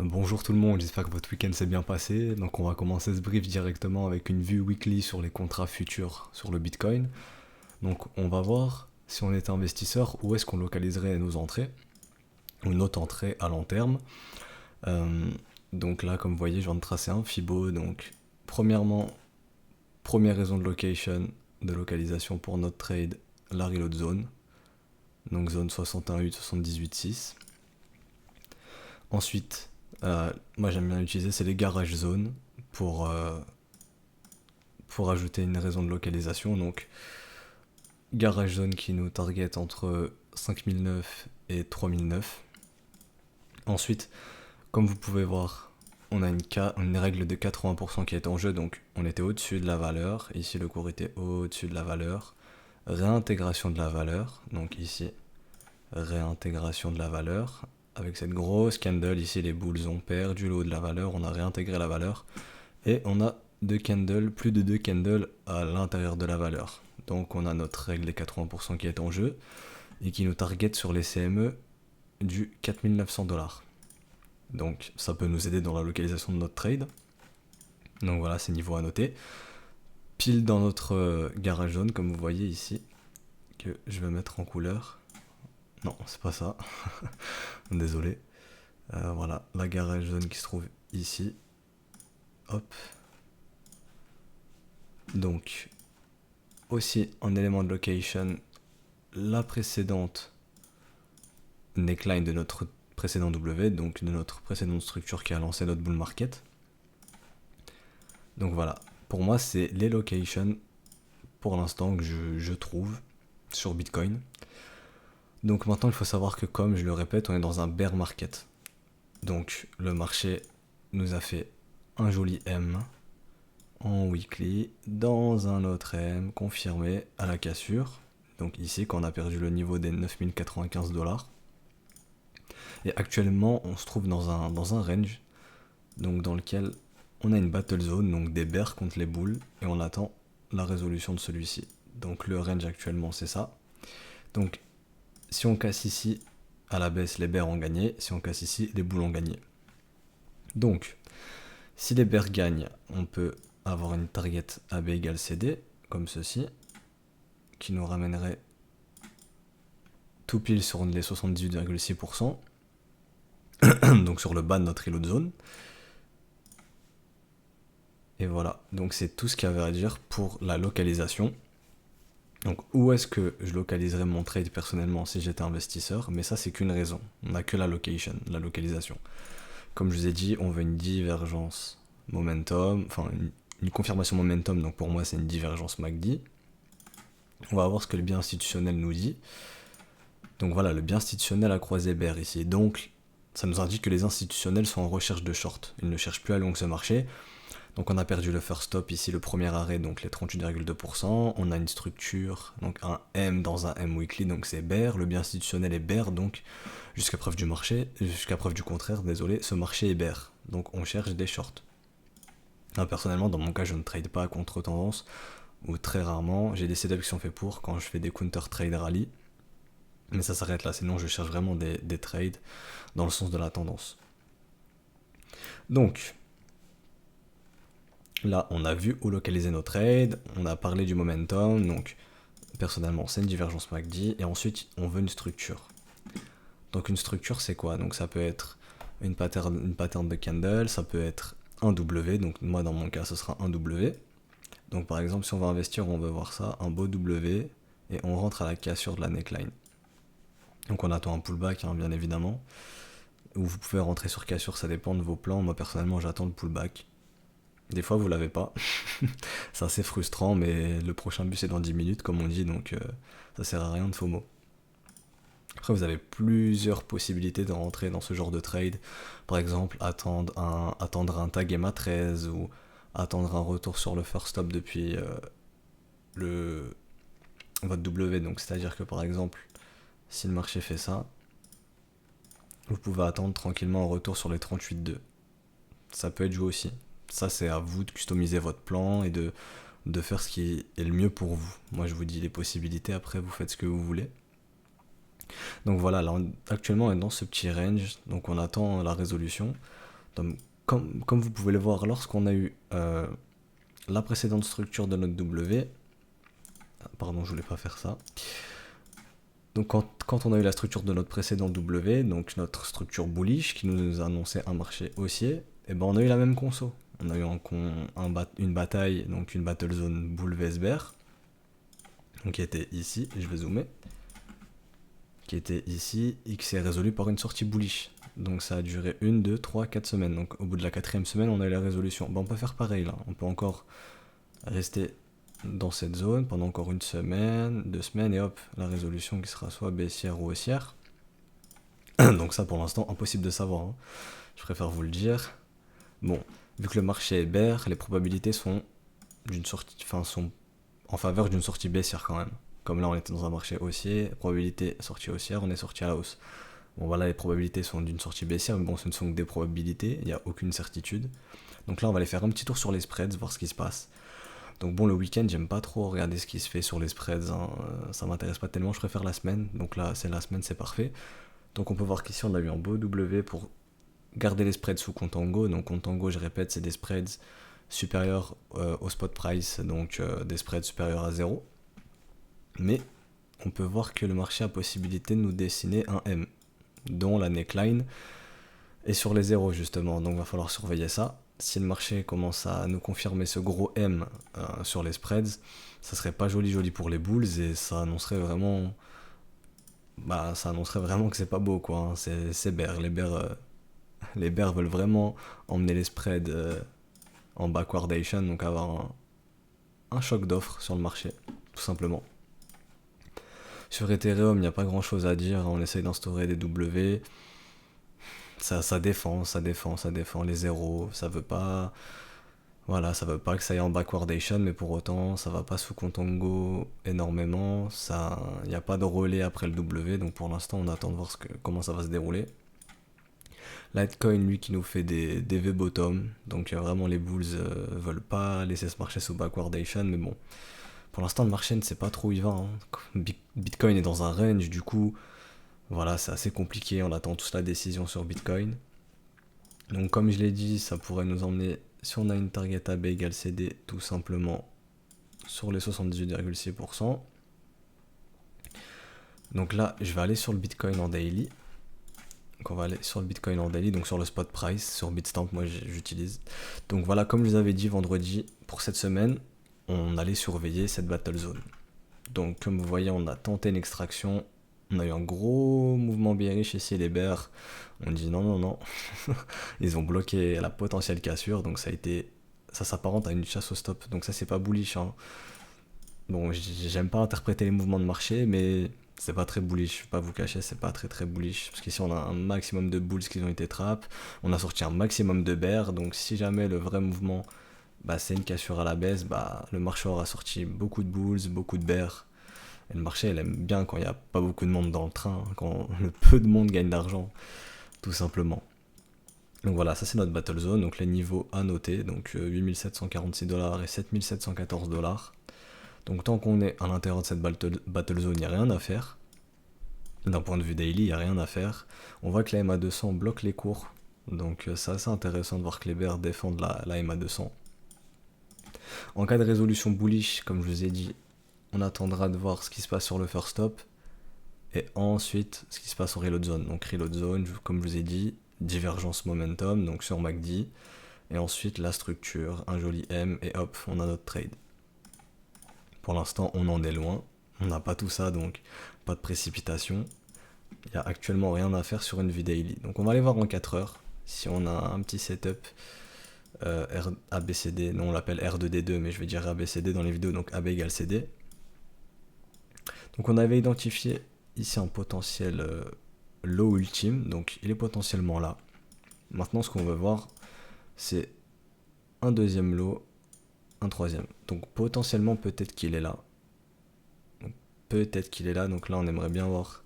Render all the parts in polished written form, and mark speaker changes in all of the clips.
Speaker 1: Bonjour tout le monde, j'espère que votre week-end s'est bien passé. Donc on va commencer ce brief directement avec une vue weekly sur les contrats futurs sur le Bitcoin. Donc on va voir si on est investisseur où est-ce qu'on localiserait nos entrées ou notre entrée à long terme. Euh, donc là comme vous voyez je viens de tracer un Fibo. Donc premièrement, première raison de localisation pour notre trade, la reload zone. Donc zone 61,8, 78,6. Ensuite, moi j'aime bien utiliser, c'est les garage zones pour, euh, pour ajouter une raison de localisation. Donc, garage zone qui nous target entre 5009 et 3009. Ensuite, comme vous pouvez voir, on a une règle de 80% qui est en jeu, donc on était au-dessus de la valeur. Ici, le cours était au-dessus de la valeur. Réintégration de la valeur, donc ici, réintégration de la valeur. Avec cette grosse candle, ici, les boules ont perdu le haut de la valeur, on a réintégré la valeur. Et on a plus de deux candles à l'intérieur de la valeur. Donc on a notre règle des 80% qui est en jeu et qui nous target sur les CME du 4900$. Donc ça peut nous aider dans la localisation de notre trade. Donc voilà, c'est niveau à noter. Pile dans notre garage zone, comme vous voyez ici, que je vais mettre en couleur. Non, c'est pas ça. Désolé. Voilà, la garage zone qui se trouve ici. Hop. Donc, aussi en élément de location, la précédente neckline de notre précédent W, donc de notre précédente structure qui a lancé notre bull market. Donc voilà, pour moi c'est les locations pour l'instant que je trouve sur Bitcoin. Donc maintenant il faut savoir que comme je le répète, on est dans un bear market. Donc le marché nous a fait un joli M en weekly dans un autre M confirmé à la cassure. Donc ici quand on a perdu le niveau des 9095$. Et actuellement on se trouve dans un range donc dans lequel on a une battle zone, donc des bears contre les bulls, et on attend la résolution de celui-ci. Donc le range actuellement c'est ça. Donc si on casse ici, à la baisse les bears ont gagné, si on casse ici, les bulls ont gagné. Donc si les bears gagnent, on peut avoir une target AB égale CD, comme ceci, qui nous ramènerait tout pile sur les 78,6%, donc sur le bas de notre reload zone. Et voilà, donc c'est tout ce qu'il y avait à dire pour la localisation. Donc où est-ce que je localiserais mon trade personnellement si j'étais investisseur? Mais ça c'est qu'une raison, on n'a que la location, la localisation. Comme je vous ai dit, on veut une divergence momentum, enfin une confirmation momentum, donc pour moi c'est une divergence MACD. On va voir ce que le bien institutionnel nous dit. Donc voilà, le bien institutionnel a croisé bear ici. Donc ça nous indique que les institutionnels sont en recherche de short. Ils ne cherchent plus à long ce marché. Donc on a perdu le first stop ici, le premier arrêt, donc les 38,2%. On a une structure, donc un M dans un M weekly, donc c'est bear. Le bien institutionnel est bear, donc jusqu'à preuve du contraire, désolé, ce marché est bear. Donc on cherche des shorts. Personnellement, dans mon cas, je ne trade pas à contre-tendance, ou très rarement. J'ai des setups qui sont faits pour quand je fais des counter-trade rally. Mais ça s'arrête là, sinon je cherche vraiment des trades dans le sens de la tendance. Donc, là, on a vu où localiser nos trades, on a parlé du momentum, donc personnellement, c'est une divergence MACD, et ensuite, on veut une structure. Donc, une structure, c'est quoi? Donc, ça peut être une pattern de candle, ça peut être un W, donc moi, dans mon cas, ce sera un W. Donc, par exemple, si on va investir, on veut voir ça, un beau W, et on rentre à la cassure de la neckline. Donc, on attend un pullback, hein, bien évidemment, ou vous pouvez rentrer sur cassure, ça dépend de vos plans. Moi, personnellement, j'attends le pullback. Des fois, vous l'avez pas. C'est assez frustrant, mais le prochain bus est dans 10 minutes, comme on dit, donc ça sert à rien de FOMO. Après, vous avez plusieurs possibilités de rentrer dans ce genre de trade. Par exemple, attendre un tag EMA 13 ou attendre un retour sur le first stop depuis votre W. Donc, c'est-à-dire que par exemple, si le marché fait ça, vous pouvez attendre tranquillement un retour sur les 38,2. Ça peut être joué aussi. Ça, c'est à vous de customiser votre plan et de faire ce qui est le mieux pour vous. Moi, je vous dis les possibilités, après, vous faites ce que vous voulez. Donc voilà, là actuellement on est dans ce petit range, donc on attend la résolution. Donc, comme vous pouvez le voir, lorsqu'on a eu la précédente structure de notre W, pardon je voulais pas faire ça, donc quand on a eu la structure de notre précédent W, donc notre structure bullish qui nous annonçait un marché haussier, et ben on a eu la même conso. On a eu une bataille, donc une battle zone bull vs bear, donc qui était ici, je vais zoomer, qui était ici, et qui s'est résolu par une sortie bullish. Donc ça a duré 1, 2, 3, 4 semaines. Donc au bout de la 4e semaine, on a eu la résolution. Ben, on peut faire pareil là, on peut encore rester dans cette zone pendant encore 1 semaine, 2 semaines, et hop, la résolution qui sera soit baissière ou haussière. Donc ça pour l'instant, impossible de savoir, hein. Je préfère vous le dire. Bon, vu que le marché est bear, les probabilités sont sont en faveur d'une sortie baissière quand même. Comme là on était dans un marché haussier, probabilité sortie haussière, on est sorti à la hausse. Bon voilà, les probabilités sont d'une sortie baissière, mais bon ce ne sont que des probabilités, il n'y a aucune certitude. Donc là on va aller faire un petit tour sur les spreads, voir ce qui se passe. Donc bon, le week-end j'aime pas trop regarder ce qui se fait sur les spreads, hein. Ça m'intéresse pas tellement, je préfère la semaine. Donc là c'est la semaine, c'est parfait. Donc on peut voir qu'ici on a eu un beau W pour garder les spreads sous Contango. Donc Contango, je répète, c'est des spreads supérieurs au spot price, donc des spreads supérieurs à 0. Mais on peut voir que le marché a possibilité de nous dessiner un M, dont la neckline est sur les zéros justement, donc il va falloir surveiller ça. Si le marché commence à nous confirmer ce gros M sur les spreads, ça serait pas joli pour les bulls et ça annoncerait vraiment que c'est pas beau quoi, hein. C'est bear, les bears veulent vraiment emmener les spreads en backwardation, donc avoir un choc d'offres sur le marché, tout simplement. Sur Ethereum, il n'y a pas grand chose à dire, on essaye d'instaurer des W, ça défend les zéros, ça veut pas, voilà, ça veut pas que ça aille en backwardation, mais pour autant, ça va pas sous Contango énormément, il n'y a pas de relais après le W, donc pour l'instant, on attend de voir comment ça va se dérouler. Litecoin, lui, qui nous fait des V-bottom, donc vraiment les bulls veulent pas laisser ce marché sous backwardation, mais bon, pour l'instant, le marché ne sait pas trop où il va, hein. Bitcoin est dans un range, du coup, voilà, c'est assez compliqué, on attend tous la décision sur Bitcoin. Donc comme je l'ai dit, ça pourrait nous emmener, si on a une target AB égale CD, tout simplement sur les 78,6%. Donc là, je vais aller sur le Bitcoin en daily. Donc on va aller sur le Bitcoin en daily, donc sur le spot price, sur Bitstamp, moi j'utilise. Donc voilà, comme je vous avais dit vendredi, pour cette semaine, on allait surveiller cette battle zone. Donc comme vous voyez, on a tenté une extraction, on a eu un gros mouvement bearish ici, les bears, on dit non, ils ont bloqué la potentielle cassure, donc ça s'apparente à une chasse au stop, donc ça c'est pas bullish, hein. Bon, j'aime pas interpréter les mouvements de marché, mais c'est pas très bullish, je vais pas vous cacher, c'est pas très bullish, parce qu'ici on a un maximum de bulls qui ont été trap, on a sorti un maximum de bears, donc si jamais le vrai mouvement, c'est une cassure à la baisse, le marché aura sorti beaucoup de bulls, beaucoup de bears. Et le marché, elle aime bien quand il n'y a pas beaucoup de monde dans le train, quand le peu de monde gagne d'argent, tout simplement. Donc voilà, ça c'est notre battle zone, donc les niveaux à noter, donc 8746$ et 7714$. Donc tant qu'on est à l'intérieur de cette battle zone, il n'y a rien à faire. D'un point de vue daily, il n'y a rien à faire. On voit que la MA200 bloque les cours, donc c'est assez intéressant de voir que les bears défendent la MA200. En cas de résolution bullish, comme je vous ai dit, on attendra de voir ce qui se passe sur le first stop et ensuite ce qui se passe en reload zone. Donc reload zone, comme je vous ai dit, divergence momentum, donc sur MACD, et ensuite la structure, un joli M, et hop, on a notre trade. Pour l'instant, on en est loin, on n'a pas tout ça, donc pas de précipitation. Il n'y a actuellement rien à faire sur une vue daily. Donc on va aller voir en 4 heures si on a un petit setup ABCD, non on l'appelle R2D2, mais je vais dire ABCD dans les vidéos, donc AB égale CD. Donc on avait identifié ici un potentiel low ultime, donc il est potentiellement là. Maintenant ce qu'on veut voir, c'est un deuxième low, un troisième. Donc potentiellement peut-être qu'il est là. Donc là on aimerait bien voir,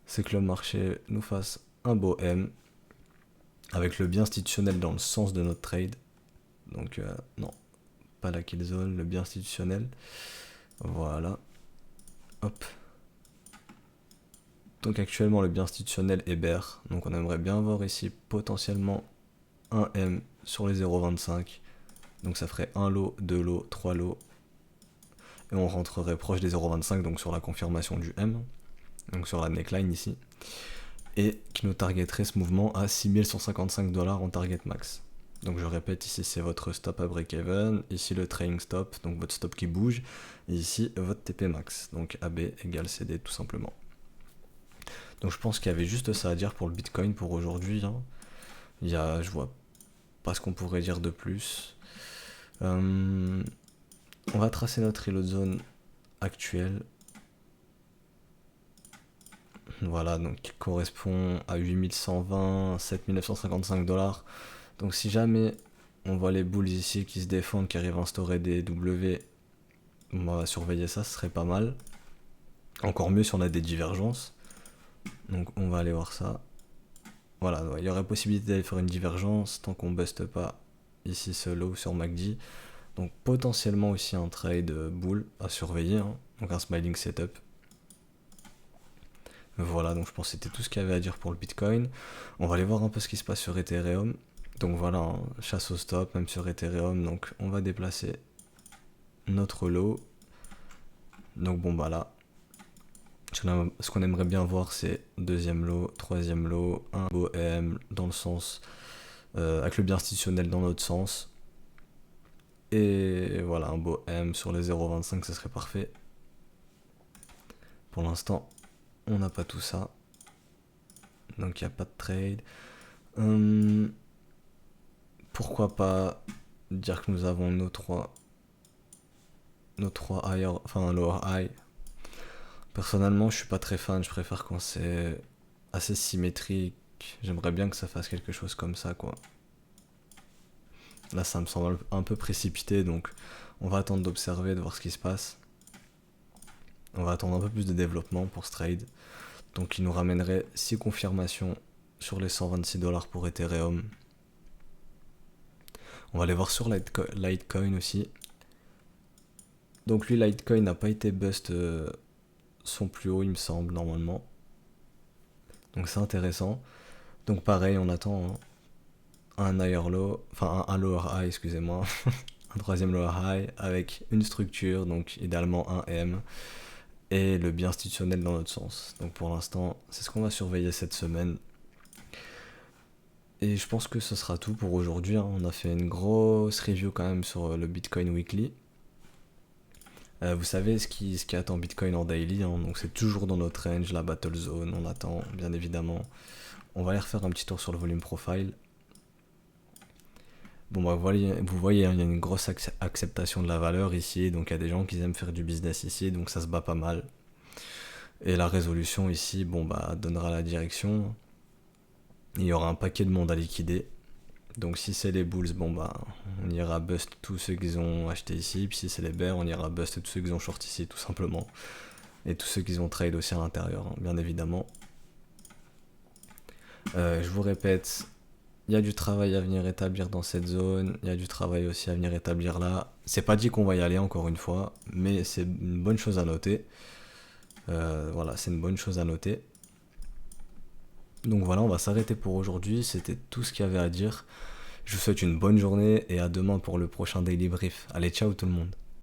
Speaker 1: c'est que le marché nous fasse un beau M, avec le bien institutionnel dans le sens de notre trade. Donc non, pas la kill zone, le bien institutionnel. Voilà. Hop. Donc actuellement le bien institutionnel est bear, donc on aimerait bien voir ici potentiellement un M sur les 0,25. Donc ça ferait 1 lot, 2 lots, 3 lots. Et on rentrerait proche des 0,25, donc sur la confirmation du M, donc sur la neckline ici. Et qui nous targeterait ce mouvement à 6155$ en target max. Donc je répète, ici c'est votre stop à break-even, ici le trailing stop, donc votre stop qui bouge, et ici votre TP max, donc AB égale CD tout simplement. Donc je pense qu'il y avait juste ça à dire pour le Bitcoin pour aujourd'hui. Hein. Je vois pas ce qu'on pourrait dire de plus. On va tracer notre reload zone actuelle. Voilà, donc qui correspond à 8120, 7955$. Donc si jamais on voit les bulls ici qui se défendent, qui arrivent à instaurer des W, on va surveiller ça, ce serait pas mal. Encore mieux si on a des divergences. Donc on va aller voir ça. Voilà, il y aurait possibilité d'aller faire une divergence tant qu'on buste pas ici ce low sur MACD. Donc potentiellement aussi un trade bull à surveiller, hein. Donc un smiling setup. Voilà, donc je pense que c'était tout ce qu'il y avait à dire pour le Bitcoin. On va aller voir un peu ce qui se passe sur Ethereum. Donc voilà, hein, chasse au stop, même sur Ethereum. Donc on va déplacer notre lot. Donc bon bah là, ce qu'on aimerait bien voir c'est deuxième lot, troisième lot, un beau M dans le sens, avec le bien institutionnel dans l'autre sens. Et voilà, un beau M sur les 0,25, ça serait parfait. Pour l'instant, on n'a pas tout ça. Donc il n'y a pas de trade. Pourquoi pas dire que nous avons nos trois higher, enfin lower high. Personnellement, je suis pas très fan, je préfère quand c'est assez symétrique. J'aimerais bien que ça fasse quelque chose comme ça, quoi. Là, ça me semble un peu précipité, donc on va attendre d'observer, de voir ce qui se passe. On va attendre un peu plus de développement pour ce trade. Donc il nous ramènerait 6 confirmations sur les 126$ pour Ethereum. On va aller voir sur Litecoin aussi. Donc lui, Litecoin n'a pas été bust son plus haut, il me semble, normalement. Donc c'est intéressant. Donc pareil, on attend, hein, un higher low, enfin un lower high, excusez-moi. Un troisième lower high avec une structure, donc idéalement un M. Et le bien institutionnel dans l'autre sens. Donc pour l'instant, c'est ce qu'on va surveiller cette semaine. Et je pense que ce sera tout pour aujourd'hui, hein. On a fait une grosse review quand même sur le Bitcoin Weekly. Vous savez ce qui attend Bitcoin en daily, hein. Donc c'est toujours dans notre range, la battle zone, on attend bien évidemment. On va aller refaire un petit tour sur le volume profile. Bon bah vous voyez, hein, il y a une grosse acceptation de la valeur ici, donc il y a des gens qui aiment faire du business ici, donc ça se bat pas mal. Et la résolution ici, bon bah donnera la direction. Il y aura un paquet de monde à liquider. Donc si c'est les bulls, bon bah on ira bust tous ceux qu'ils ont acheté ici. Puis si c'est les bears, on ira bust tous ceux qu'ils ont short ici tout simplement. Et tous ceux qu'ils ont trade aussi à l'intérieur, hein, bien évidemment. Je vous répète, il y a du travail à venir établir dans cette zone. Il y a du travail aussi à venir établir là. C'est pas dit qu'on va y aller encore une fois, mais c'est une bonne chose à noter. Voilà, c'est une bonne chose à noter. Donc voilà, on va s'arrêter pour aujourd'hui. C'était tout ce qu'il y avait à dire. Je vous souhaite une bonne journée et à demain pour le prochain Daily Brief. Allez, ciao tout le monde.